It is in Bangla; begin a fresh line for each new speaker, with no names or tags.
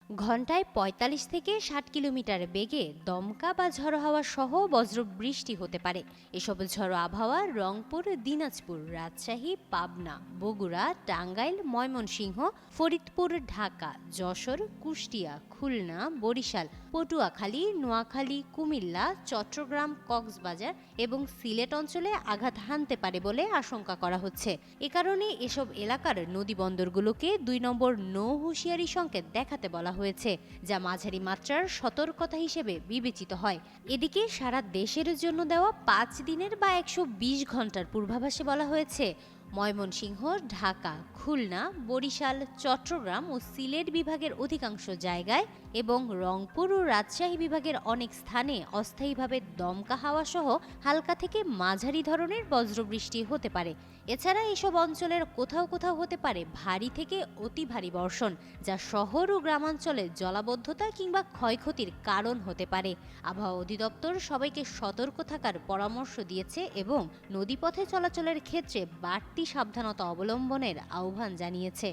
ঘন্টায় ৪৫ থেকে ৬০ কিলোমিটার বেগে দমকা বা ঝড়ো হাওয়া সহ বজ্রবৃষ্টি হতে পারে। এসব ঝড়ো আবহাওয়া রংপুর, দিনাজপুর, রাজশাহী, পাবনা, বগুড়া, টাঙ্গাইল, ময়মনসিংহ, ফরিদপুর, ঢাকা, যশোর, কুষ্টিয়া, খুলনা, বরিশাল, পটুয়াখালী, নোয়াখালী, কুমিল্লা, চট্টগ্রাম, কক্সবাজার এবং সিলেট অঞ্চলে আঘাত হানতে পারে বলে আশঙ্কা করা হচ্ছে। এ কারণে এসব এলাকার নদীবন্দরগুলোকে ২ নম্বর নৌ হুঁশিয়ারি সংকেত দেখাতে বলা হয়েছে, যা মাঝারি মাত্রার সতর্কতা হিসেবে বিবেচিত হয়। এদিকে সারা দেশের জন্য দেওয়া ৫ দিনের বা ১২০ ঘন্টার পূর্বাভাসে বলা হয়েছে, ময়মনসিংহ, ঢাকা, খুলনা, বরিশাল, চট্টগ্রাম ও সিলেট বিভাগের অধিকাংশ জায়গায় এবং রংপুর ও রাজশাহী বিভাগের অনেক স্থানে অস্থায়ীভাবে দমকা হাওয়া সহ হালকা থেকে মাঝারি ধরনের বজ্রবৃষ্টি হতে পারে। এছাড়া এসব অঞ্চলের কোথাও কোথাও হতে পারে ভারী থেকে অতি ভারী বর্ষণ, যা শহর ও গ্রামাঞ্চলে জলাবদ্ধতা কিংবা ক্ষয়ক্ষতির কারণ হতে পারে। আবহাওয়া অধিদপ্তর সবাইকে সতর্ক থাকার পরামর্শ দিয়েছে এবং নদীপথে চলাচলের ক্ষেত্রে বাড়তি সাবধানতা অবলম্বনের আহ্বান জানিয়েছে।